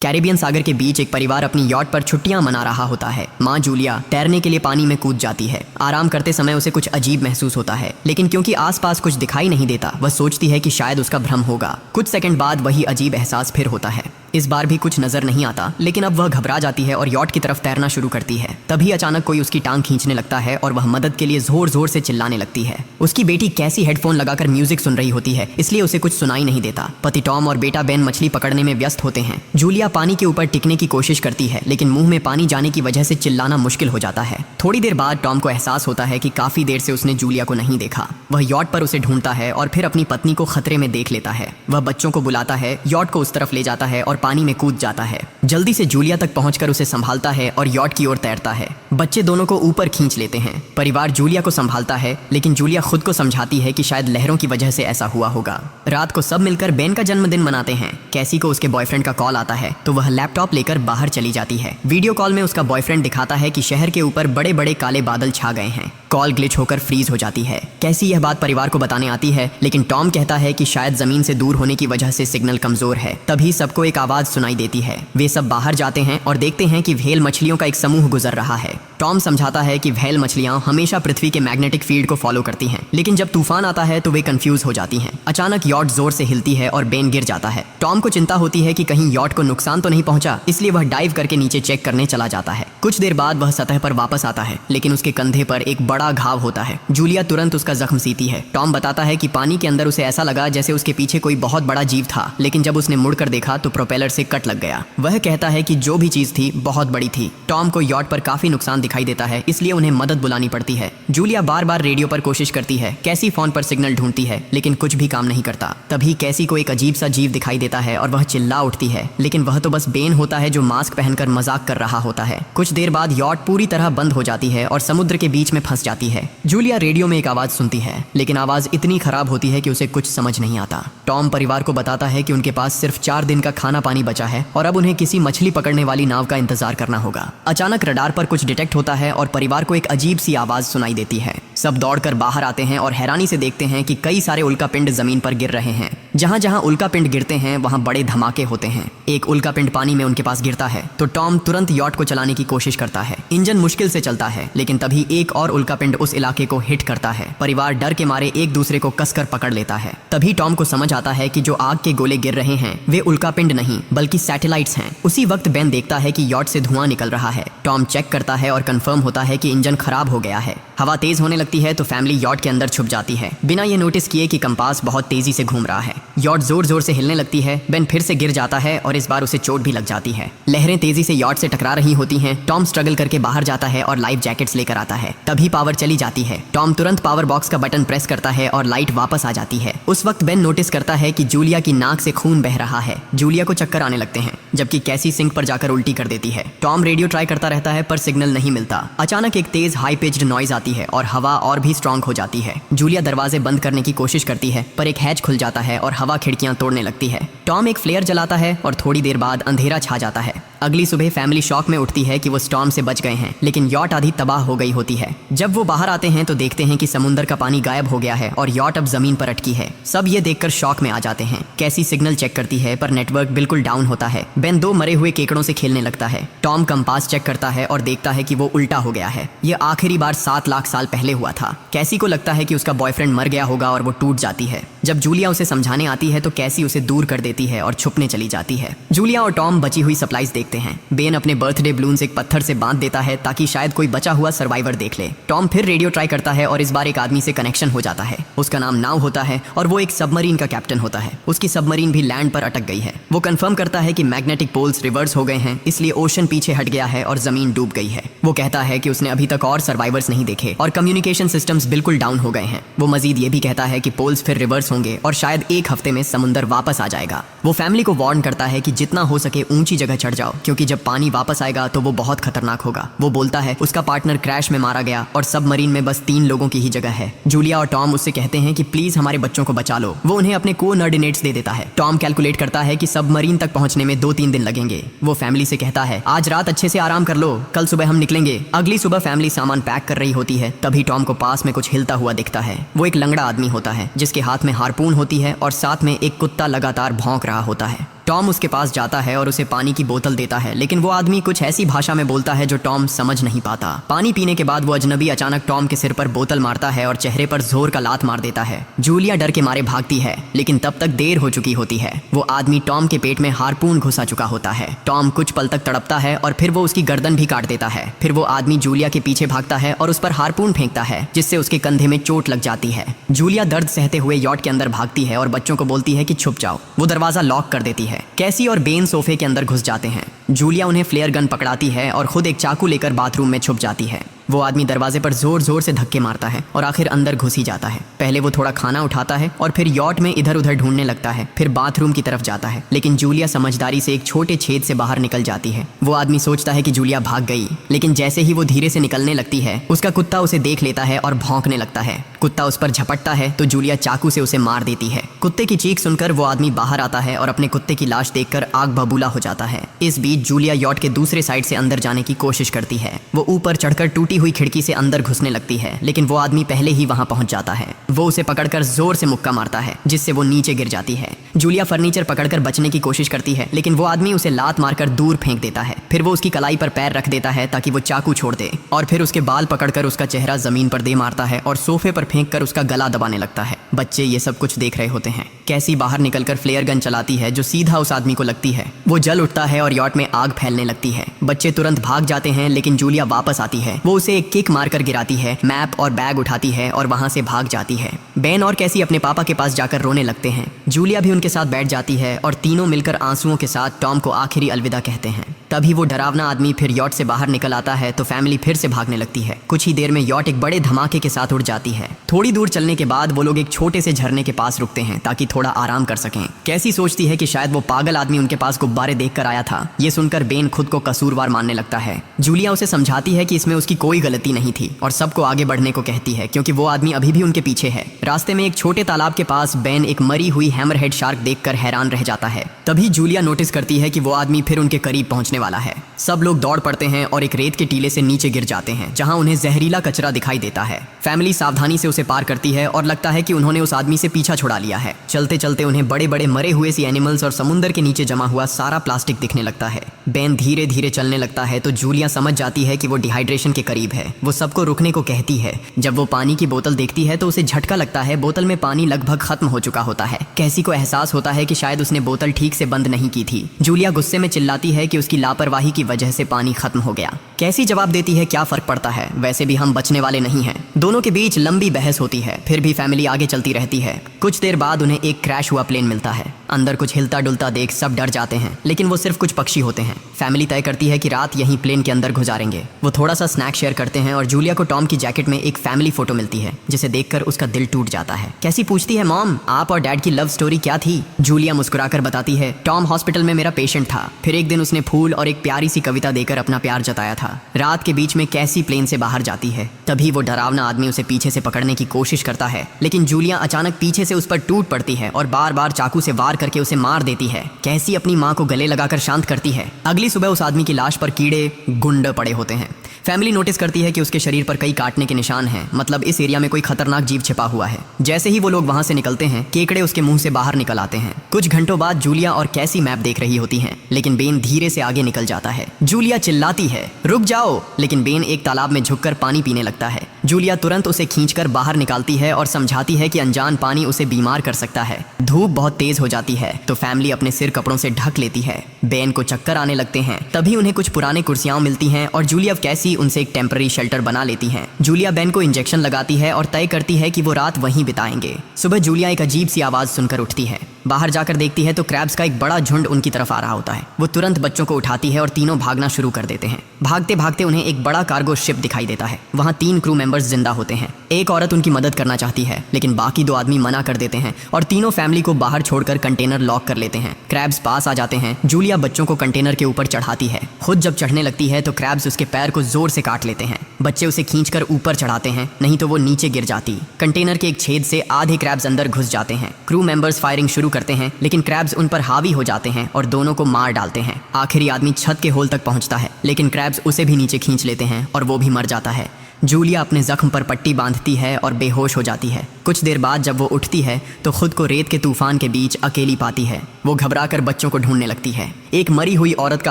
Caribbean सागर के बीच एक परिवार अपनी यॉट पर छुट्टियां मना रहा होता है। माँ जूलिया तैरने के लिए पानी में कूद जाती है। आराम करते समय उसे कुछ अजीब महसूस होता है, लेकिन क्योंकि आसपास कुछ दिखाई नहीं देता, वह सोचती है कि शायद उसका भ्रम होगा। कुछ सेकंड बाद वही अजीब एहसास फिर होता है। इस बार भी कुछ नजर नहीं आता, लेकिन अब वह घबरा जाती है और यॉट की तरफ तैरना शुरू करती है। तभी अचानक कोई उसकी टांग खींचने लगता है और वह मदद के लिए जोर जोर से चिल्लाने लगती है। उसकी बेटी कैसी हेडफोन लगाकर म्यूजिक सुन रही होती है, इसलिए उसे कुछ सुनाई नहीं देता। पति टॉम और बेटा बेन मछली पकड़ने में व्यस्त होते हैं। जूलिया पानी के ऊपर टिकने की कोशिश करती है, लेकिन मुंह में पानी जाने की वजह से चिल्लाना मुश्किल हो जाता है। थोड़ी देर बाद टॉम को एहसास होता है कि काफी देर से उसने जूलिया को नहीं देखा। वह यॉट पर उसे ढूंढता है और फिर अपनी पत्नी को खतरे में देख लेता है। वह बच्चों को बुलाता है, यॉट को उस तरफ ले जाता है और पानी में कूद जाता है। जल्दी से जूलिया तक पहुंचकर उसे संभालता है और यॉट की ओर तैरता है। बच्चे दोनों को ऊपर खींच लेते हैं। परिवार जूलिया को संभालता है, लेकिन जूलिया खुद को समझाती है कि शायद लहरों की वजह से ऐसा हुआ होगा। रात को सब मिलकर बेन का जन्मदिन मनाते हैं। कैसी को उसके बॉयफ्रेंड का कॉल आता है, तो वह लैपटॉप लेकर बाहर चली जाती है। वीडियो कॉल में उसका बॉयफ्रेंड दिखाता है कि शहर के ऊपर बड़े बड़े काले बादल छा गए हैं। कॉल ग्लिच होकर फ्रीज हो जाती है। कैसी यह बात परिवार को बताने आती है, लेकिन टॉम कहता है कि शायद जमीन से दूर होने की वजह से सिग्नल कमजोर है। तभी सबको एक आवाज सुनाई देती है। वे सब बाहर जाते हैं और देखते हैं कि व्हेल मछलियों का एक समूह गुजर रहा है। टॉम समझाता है कि व्हेल मछलियां हमेशा पृथ्वी के मैग्नेटिक फील्ड को फॉलो करती हैं, लेकिन जब तूफान आता है तो वे कंफ्यूज हो जाती हैं। अचानक यॉट जोर से हिलती है और बेन गिर जाता है। टॉम को चिंता होती है कि कहीं यॉट को नुकसान तो नहीं पहुंचा, इसलिए वह डाइव करके नीचे चेक करने चला जाता है। कुछ देर बाद वह सतह पर वापस आता है, लेकिन उसके कंधे पर एक बड़ा घाव होता है। जूलिया तुरंत उसका जख्म सीती है। टॉम बताता है कि पानी के अंदर उसे ऐसा लगा जैसे उसके पीछे कोई बहुत बड़ा जीव था, लेकिन जब उसने मुड़कर देखा तो प्रोपेलर से कट लग गया। वह कहता है कि जो भी चीज थी बहुत बड़ी थी। टॉम को यॉट पर काफी नुकसान दिखाई देता है, इसलिए उन्हें मदद बुलानी पड़ती है। जूलिया बार बार रेडियो पर कोशिश करती है। कैसी फोन पर सिग्नल ढूंढती है, लेकिन कुछ भी काम नहीं करता। तभी कैसी को एक अजीब सा जीव दिखाई देता है और वह चिल्ला उठती है, लेकिन वह तो बस बेन होता है जो मास्क पहनकर मजाक कर रहा होता है। कुछ देर बाद यॉट पूरी तरह बंद हो जाती है और समुद्र के बीच में फंस जाती है। जूलिया रेडियो में एक आवाज सुनती है, लेकिन आवाज इतनी खराब होती है कि उसे कुछ समझ नहीं आता। टॉम परिवार को बताता है कि उनके पास सिर्फ 4 दिन का खाना पानी बचा है और अब उन्हें किसी मछली पकड़ने वाली नाव का इंतजार करना होगा। अचानक रडार पर कुछ डिटेक्ट होता है और परिवार को एक अजीब सी आवाज सुनाई देती है। सब दौड़कर बाहर आते हैं और हैरानी से देखते हैं कि कई सारे उल्कापिंड जमीन पर गिर रहे हैं। जहां जहां उल्कापिंड गिरते हैं वहां बड़े धमाके होते हैं। एक उल्कापिंड पानी में उनके पास गिरता है तो टॉम तुरंत यॉट को चलाने की कोशिश करता है। इंजन मुश्किल से चलता है, लेकिन तभी एक और उल्कापिंड उस इलाके को हिट करता है। परिवार डर के मारे एक दूसरे को कसकर पकड़ लेता है। तभी टॉम को समझ आता है कि जो आग के गोले गिर रहे हैं वे उल्कापिंड नहीं बल्कि सैटेलाइट्स हैं। उसी वक्त बेन देखता है कि यॉट से धुआं निकल रहा है। टॉम चेक करता है और कंफर्म होता है कि इंजन खराब हो गया है। हवा तेज होने लगती है तो फैमिली यॉट के अंदर छुप जाती है, बिना ये नोटिस किए कि कंपास बहुत तेजी से घूम रहा है। यॉट जोर जोर से हिलने लगती है। बेन फिर से गिर जाता है और इस बार उसे चोट भी लग जाती है। लहरें तेजी से यॉट से टकरा रही होती हैं। टॉम स्ट्रगल करके बाहर जाता है और लाइफ जैकेट्स लेकर आता है। तभी पावर चली जाती है। टॉम तुरंत पावर बॉक्स का बटन प्रेस करता है और लाइट वापस आ जाती है। उस वक्त बेन नोटिस करता है कि जूलिया की नाक से खून बह रहा है। जूलिया को चक्कर आने लगते हैं, जबकि कैसी सिंक पर जाकर उल्टी कर देती है। टॉम रेडियो ट्राई करता रहता है पर सिग्नल नहीं मिलता। अचानक एक तेज हाई पिच्ड नॉइज आती है और हवा और भी स्ट्रांग हो जाती है। जूलिया दरवाजे बंद करने की कोशिश करती है, पर एक हैच खुल जाता है और हवा खिड़कियां तोड़ने लगती है। टॉम एक फ्लेयर जलाता है और थोड़ी देर बाद अंधेरा छा जाता है। अगली सुबह फैमिली शॉक में उठती है कि वो स्टॉर्म से बच गए हैं, लेकिन यॉट आधी तबाह हो गई होती है। जब वो बाहर आते हैं तो देखते हैं कि समुद्र का पानी गायब हो गया है और यॉट अब जमीन पर अटकी है। सब ये देखकर शॉक में आ जाते हैं। कैसी सिग्नल चेक करती है पर नेटवर्क बिल्कुल डाउन होता है। बेन 2 मरे हुए केकड़ों से खेलने लगता है। टॉम कंपास चेक करता है और देखता है कि वो उल्टा हो गया है। ये आखिरी बार 7 लाख साल पहले हुआ था। कैसी को लगता है कि उसका बॉयफ्रेंड मर गया होगा और वो टूट जाती है। जब जूलिया उसे समझाने आती है तो कैसी उसे दूर कर देती है और छुपने चली जाती है। जूलिया और टॉम बची हुई सप्लाईज देखते हैं। बेन अपने बर्थडे बलून्स एक पत्थर से बांध देता है ताकि शायद कोई बचा हुआ सर्वाइवर देख ले। टॉम फिर रेडियो ट्राई करता है और इस बार एक आदमी से कनेक्शन हो जाता है। उसका नाम नाव होता है और वो एक सबमरीन का कैप्टन होता है। उसकी सबमरीन भी लैंड पर अटक गई है। वो कंफर्म करता है कि मैग्नेटिक पोल्स रिवर्स हो गए हैं, इसलिए ओशन पीछे हट गया है और जमीन डूब गई है। वो कहता है कि उसने अभी तक और सर्वाइवर्स नहीं देखे और कम्युनिकेशन सिस्टम्स बिल्कुल डाउन हो गए हैं। वो मजीद ये भी कहता है कि पोल्स फिर रिवर्स होंगे और शायद 1 हफ्ते में समुद्र वापस आ जाएगा। वो फैमिली को वार्न करता है कि जितना हो सके ऊंची जगह चढ़ जाओ, क्योंकि जब पानी वापस आएगा तो वो बहुत खतरनाक होगा। वो बोलता है उसका पार्टनर क्रैश में मारा गया और सबमरीन में बस 3 लोगों की ही जगह है। जूलिया और टॉम उससे कहते हैं कि प्लीज हमारे बच्चों को बचा लो। वो उन्हें अपने कोऑर्डिनेट्स दे देता है। टॉम कैलकुलेट करता है कि सबमरीन तक पहुंचने में 2-3 दिन लगेंगे। वो फैमिली से कहता है आज रात अच्छे से आराम कर लो, कल सुबह हम निकलेंगे। अगली सुबह फैमिली सामान पैक कर रही होती है। तभी टॉम को पास में कुछ हिलता हुआ दिखता है। वो एक लंगड़ा आदमी होता है जिसके हाथ में हार्पून होती है और साथ में एक कुत्ता लगातार भौंक रहा होता है। टॉम उसके पास जाता है और उसे पानी की बोतल देता है, लेकिन वो आदमी कुछ ऐसी भाषा में बोलता है जो टॉम समझ नहीं पाता। पानी पीने के बाद वो अजनबी अचानक टॉम के सिर पर बोतल मारता है और चेहरे पर जोर का लात मार देता है। जूलिया डर के मारे भागती है, लेकिन तब तक देर हो चुकी होती है। वो आदमी टॉम के पेट में हार्पून घुसा चुका होता है। टॉम कुछ पल तक तड़पता है और फिर वो उसकी गर्दन भी काट देता है। फिर वो आदमी जूलिया के पीछे भागता है और उस पर हार्पून फेंकता है, जिससे उसके कंधे में चोट लग जाती है। जूलिया दर्द सहते हुए यॉट के अंदर भागती है और बच्चों को बोलती है कि छुप जाओ। वो दरवाजा लॉक कर देती है। कैसी और बेन सोफे के अंदर घुस जाते हैं। जूलिया उन्हें फ्लेयर गन पकड़ाती है और खुद एक चाकू लेकर बाथरूम में छुप जाती है। वो आदमी दरवाजे पर जोर जोर से धक्के मारता है और आखिर अंदर घुस ही जाता है। पहले वो थोड़ा खाना उठाता है और फिर यॉट में इधर उधर ढूंढने लगता है, फिर बाथरूम की तरफ जाता है, लेकिन जूलिया समझदारी से एक छोटे छेद से बाहर निकल जाती है। वो आदमी सोचता है कि जूलिया भाग गई, लेकिन जैसे ही वो धीरे से निकलने लगती है, उसका कुत्ता उसे देख लेता है और भौंकने लगता है। कुत्ता उस पर झपटता है तो जूलिया चाकू से उसे मार देती है। कुत्ते की चीख सुनकर वो आदमी बाहर आता है और अपने कुत्ते की लाश देखकर आग बबूला हो जाता है। इस बीच जूलिया यॉट के दूसरे साइड से अंदर जाने की कोशिश करती है। वो ऊपर चढ़कर टूटी हुई खिड़की से अंदर घुसने लगती है, लेकिन वो आदमी पहले ही वहां पहुंच जाता है। वो उसे पकड़कर जोर से मुक्का मारता है, जिससे वो नीचे गिर जाती है। जूलिया फर्नीचर पकड़कर बचने की कोशिश करती है, लेकिन वो आदमी उसे लात मारकर दूर फेंक देता है। फिर वो उसकी कलाई पर पैर रख देता है ताकि वो चाकू छोड़ दे, और फिर उसके बाल पकड़कर उसका चेहरा जमीन पर दे मारता है और सोफे पर फेंक कर उसका गला दबाने लगता है। बच्चे ये सब कुछ देख रहे होते हैं। कैसी बाहर निकलकर फ्लेयर गन चलाती है जो सीधा उस आदमी को लगती है। वो जल उठता है और यॉट में आग फैलने लगती है। बच्चे तुरंत भाग जाते हैं, लेकिन जूलिया वापस आती है। वो उसे एक किक मारकर गिराती है, मैप और बैग उठाती है और वहां से भाग जाती है। बेन और कैसी अपने पापा के पास जाकर रोने लगते हैं। जूलिया भी उनके साथ बैठ जाती है और तीनों मिलकर आंसुओं के साथ टॉम को आखिरी अलविदा कहते हैं। तभी वो डरावना आदमी फिर यॉट से बाहर निकल आता है तो फैमिली फिर से भागने लगती है। कुछ ही देर में यॉट एक बड़े धमाके के साथ उड़ जाती है। थोड़ी दूर चलने के बाद वो लोग एक छोटे से झरने के पास रुकते हैं ताकि थोड़ा आराम कर सकें। कैसी सोचती है कि शायद वो पागल आदमी उनके पास गुब्बारे देखकर आया था। ये सुनकर बेन खुद को कसूरवार मानने लगता है। जूलिया उसे समझाती है कि इसमें उसकी कोई गलती नहीं थी और सबको आगे बढ़ने को कहती है, क्योंकि वो आदमी अभी भी उनके पीछे है। रास्ते में एक छोटे तालाब के पास बेन एक मरी हुई हैमरहेड शार्क देखकर हैरान रह जाता है। तभी जूलिया नोटिस करती है कि वो आदमी फिर उनके करीब पहुंचने वाला है। सब लोग दौड़ पड़ते हैं और एक रेत के टीले से नीचे गिर जाते हैं, जहां उन्हें जहरीला कचरा दिखाई देता है। फैमिली सावधानी से उसे पार करती है और लगता है कि उन्होंने उस आदमी से पीछा छुड़ा लिया है। चलते चलते उन्हें बड़े बड़े मरे हुए सी एनिमल्स और समुंदर के नीचे जमा हुआ सारा प्लास्टिक दिखने लगता है। बेन धीरे धीरे चलने लगता है तो जूलिया समझ जाती है कि वो डिहाइड्रेशन के करीब है। वो सबको रुकने को कहती है। जब वो पानी की बोतल देखती है तो उसे झटका लगता है। बोतल में पानी लगभग खत्म हो चुका होता है। कैसी को एहसास होता है कि शायद उसने बोतल ठीक से बंद नहीं की थी। जूलिया गुस्से में चिल्लाती है कि उसकी लापरवाही की वजह से पानी खत्म हो गया। कैसी जवाब देती है, क्या फर्क पड़ता है, वैसे भी हम बचने वाले नहीं हैं। दोनों के बीच लंबी बहस होती है, फिर भी फैमिली आगे चलती रहती है। कुछ देर बाद उन्हें एक क्रैश हुआ प्लेन मिलता है। अंदर कुछ हिलता डुलता देख सब डर जाते हैं, लेकिन वो सिर्फ कुछ पक्षी होते हैं। फैमिली तय करती है कि रात यहीं प्लेन के अंदर गुजारेंगे। वो थोड़ा सा स्नैक शेयर करते हैं और जूलिया को टॉम की जैकेट में एक फैमिली फोटो मिलती है, जिसे देखकर उसका दिल टूट जाता है। कैसी पूछती है, मॉम आप और डैड की लव स्टोरी क्या थी? जूलिया मुस्कुराकर बताती है, टॉम हॉस्पिटल में मेरा पेशेंट था। फिर एक दिन उसने फूल और एक प्यारी सी कविता देकर अपना प्यार जताया था। रात के बीच में कैसी प्लेन से बाहर जाती है। तभी वो डरावना आदमी उसे पीछे से पकड़ने की कोशिश करता है, लेकिन जूलिया अचानक पीछे से उस पर टूट पड़ती है और बार बार चाकू से वार करके उसे मार देती है। कैसी अपनी माँ को गले लगाकर शांत करती है। अगली सुबह उस आदमी की लाश पर कीड़े गुंड पड़े होते हैं। फैमिली नोटिस करती है कि उसके शरीर पर कई काटने के निशान हैं, मतलब इस एरिया में कोई खतरनाक जीव छिपा हुआ है। जैसे ही वो लोग वहां से निकलते हैं, केकड़े उसके मुंह से बाहर निकल आते हैं। कुछ घंटों बाद जूलिया और कैसी मैप देख रही होती हैं, लेकिन बेन धीरे से आगे निकल जाता है। जूलिया चिल्लाती है, रुक जाओ, लेकिन बेन एक तालाब में झुककर पानी पीने लगता है। जूलिया तुरंत उसे खींचकर बाहर निकालती है और समझाती है कि अनजान पानी उसे बीमार कर सकता है। धूप बहुत तेज हो जाती है तो फैमिली अपने सिर कपड़ों से ढक लेती है। बेन को चक्कर आने लगते हैं। तभी उन्हें कुछ पुराने कुर्सियां मिलती हैं और जूलिया कैसी उनसे एक टेम्पररी शेल्टर बना लेती हैं। जूलिया बेन को इंजेक्शन लगाती है और तय करती है कि वो रात वहीं बिताएंगे। सुबह जूलिया एक अजीब सी आवाज सुनकर उठती है। बाहर जाकर देखती है तो क्रैब्स का एक बड़ा झुंड उनकी तरफ आ रहा होता है। वो तुरंत बच्चों को उठाती है और तीनों भागना शुरू कर देते हैं। भागते भागते उन्हें एक बड़ा कार्गो शिप दिखाई देता है। वहाँ 3 क्रू मेंबर्स जिंदा होते हैं। एक औरत उनकी मदद करना चाहती है, लेकिन बाकी 2 आदमी मना कर देते हैं और तीनों फैमिली को बाहर छोड़कर कंटेनर लॉक कर लेते हैं। क्रैब्स पास आ जाते हैं। जूलिया बच्चों को कंटेनर के ऊपर चढ़ाती है। खुद जब चढ़ने लगती है तो क्रैब्स उसके पैर को जोर से काट लेते हैं। बच्चे उसे खींचकर ऊपर चढ़ाते हैं, नहीं तो वो नीचे गिर जाती। कंटेनर के एक छेद से आधे क्रैब्स अंदर घुस जाते हैं। क्रू मेंबर्स फायरिंग शुरू करते हैं, लेकिन क्रैब्स उन पर हावी हो जाते हैं और दोनों को मार डालते हैं। आखिरी आदमी छत के होल तक पहुंचता है, लेकिन क्रैब्स उसे भी नीचे खींच लेते हैं और वो भी मर जाता है। जूलिया अपने जख्म पर पट्टी बांधती है और बेहोश हो जाती है। कुछ देर बाद जब वो उठती है तो खुद को रेत के तूफान के बीच अकेली पाती है। वो घबराकर बच्चों को ढूंढने लगती है। एक मरी हुई औरत का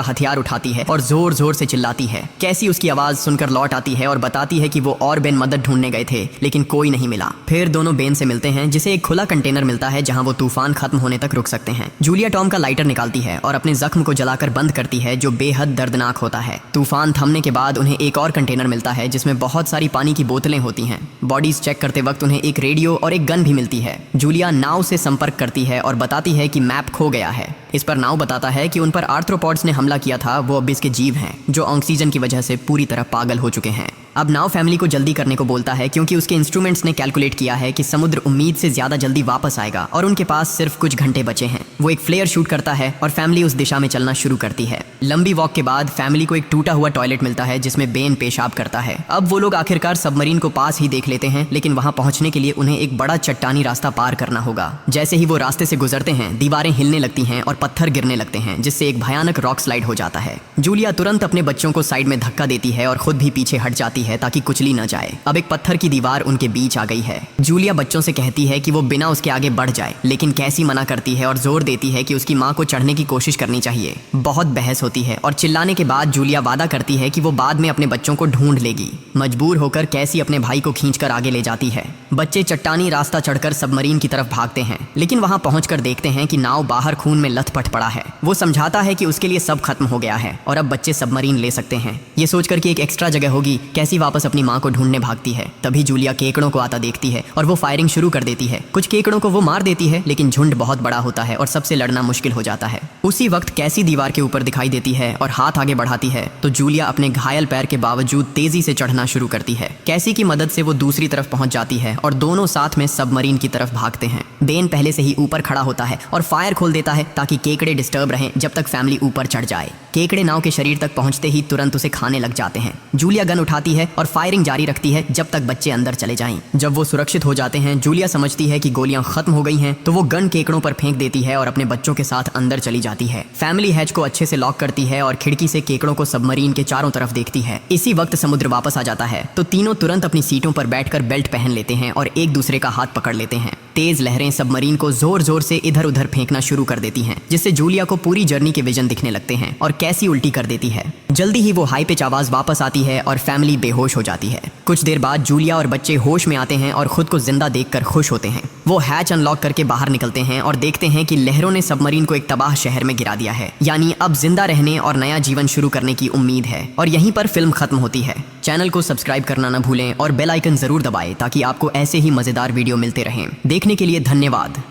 हथियार उठाती है और जोर जोर से चिल्लाती है। कैसी उसकी आवाज सुनकर लौट आती है और बताती है कि वो और बेन मदद ढूंढने गए थे, लेकिन कोई नहीं मिला। फिर दोनों बेन से मिलते हैं, जिसे एक खुला कंटेनर मिलता है जहां वो तूफान खत्म होने तक रुक सकते हैं। जूलिया टॉम का लाइटर निकालती है और अपने जख्म को जलाकर बंद करती है, जो बेहद दर्दनाक होता है। तूफान थमने के बाद उन्हें एक और कंटेनर मिलता है जिसमें बहुत सारी पानी की बोतलें होती हैं। बॉडीज चेक करते वक्त उन्हें एक रेडियो और एक गन भी मिलती है। जूलिया नाव से संपर्क करती है और बताती है कि मैप खो गया है। इस पर नाव बताता है कि उन पर आर्थ्रोपॉड्स ने हमला किया था, वो अब इसके जीव हैं जो ऑक्सीजन की वजह से पूरी तरह पागल हो चुके हैं। अब नाव फैमिली को जल्दी करने को बोलता है, क्योंकि उसके इंस्ट्रूमेंट्स ने कैलकुलेट किया है कि समुद्र उम्मीद से ज्यादा जल्दी वापस आएगा और उनके पास सिर्फ कुछ घंटे बचे हैं। वो एक फ्लेयर शूट करता है और फैमिली उस दिशा में चलना शुरू करती है। लंबी वॉक के बाद फैमिली को एक टूटा हुआ टॉयलेट मिलता है जिसमें बेन पेशाब करता है। अब वो लोग आखिरकार सबमरीन को पास ही देख लेते हैं, लेकिन वहां पहुंचने के लिए उन्हें एक बड़ा चट्टानी रास्ता पार करना होगा। जैसे ही वो रास्ते से गुजरते हैं, दीवारें हिलने लगती हैं और पत्थर गिरने लगते हैं, जिससे एक भयानक रॉक स्लाइड हो जाता है। जूलिया तुरंत अपने बच्चों को साइड में धक्का देती है और खुद भी पीछे हट जाती है ताकि कुचली न जाए। अब एक पत्थर की दीवार उनके बीच आ गई है। जूलिया बच्चों से कहती है कि वो बिना उसके आगे बढ़ जाए, लेकिन कैसी मना करती है और जोर देती है कि उसकी माँ को चढ़ने की कोशिश करनी चाहिए। बहुत बहस होती है और चिल्लाने के बाद जूलिया वादा करती है कि वो बाद में अपने बच्चों को ढूंढ लेगी। मजबूर होकर कैसी अपने भाई को खींचकर आगे ले जाती है। बच्चे चट्टानी रास्ता चढ़कर सबमरीन की तरफ भागते हैं, लेकिन वहां पहुंचकर देखते हैं कि नाव बाहर खून में लथपथ पड़ा है। वो समझाता है कि उसके लिए सब खत्म हो गया है और अब बच्चे सबमरीन ले सकते हैं। ये सोचकर कि एक एक्स्ट्रा जगह होगी, कैसी वापस अपनी माँ को ढूंढने भागती है। तभी जूलिया केकड़ों को आता देखती है और वो फायरिंग शुरू कर देती है। कुछ केकड़ों को वो मार देती है, लेकिन झुंड बहुत बड़ा होता है और सबसे लड़ना मुश्किल हो जाता है। उसी वक्त कैसी दीवार के ऊपर दिखाई देती है और हाथ आगे बढ़ाती है तो जूलिया अपने घायल पैर के बावजूद तेजी से चढ़ना शुरू करती है। कैसी की मदद से वो दूसरी तरफ पहुंच जाती है और दोनों साथ में सबमरीन की तरफ भागते हैं। बेन पहले से ही ऊपर खड़ा होता है और फायर खोल देता है ताकि केकड़े डिस्टर्ब रहें जब तक फैमिली ऊपर चढ़ जाए। केकड़े नाव के शरीर तक पहुंचते ही तुरंत उसे खाने लग जाते हैं। जूलिया गन उठाती है और फायरिंग जारी रखती है जब तक बच्चे अंदर चले जाएं। जब वो सुरक्षित हो जाते हैं, जूलिया समझती है कि गोलियां खत्म हो गई हैं, तो वो गन केकड़ों पर फेंक देती है और अपने बच्चों के साथ अंदर चली जाती है। फैमिली हैच को अच्छे से लॉक करती है और खिड़की से केकड़ों को सबमरीन के चारों तरफ देखती है। इसी वक्त समुद्र वापस आ जाता है तो तीनों तुरंत अपनी सीटों पर बैठकर बेल्ट पहन लेते हैं और एक दूसरे का हाथ पकड़ लेते हैं। तेज लहरें सबमरीन को जोर जोर से इधर उधर फेंकना शुरू कर देती हैं, जिससे जूलिया को पूरी जर्नी के विजन दिखने लगते हैं और कैसी उल्टी कर देती है। जल्दी ही वो हाई पिच आवाज वापस आती है और फैमिली बेहोश हो जाती है। कुछ देर बाद जूलिया और बच्चे होश में आते हैं और खुद को जिंदा देखकर खुश होते हैं। वो हैच अनलॉक करके बाहर निकलते हैं और देखते हैं कि लहरों ने सबमरीन को एक तबाह शहर में गिरा दिया है। यानी अब जिंदा रहने और नया जीवन शुरू करने की उम्मीद है। और यहीं पर फिल्म खत्म होती है। चैनल को सब्सक्राइब करना न भूलें और बेल आइकन जरूर दबाएं ताकि आपको ऐसे ही मजेदार वीडियो मिलते रहें। देखने के लिए धन्यवाद।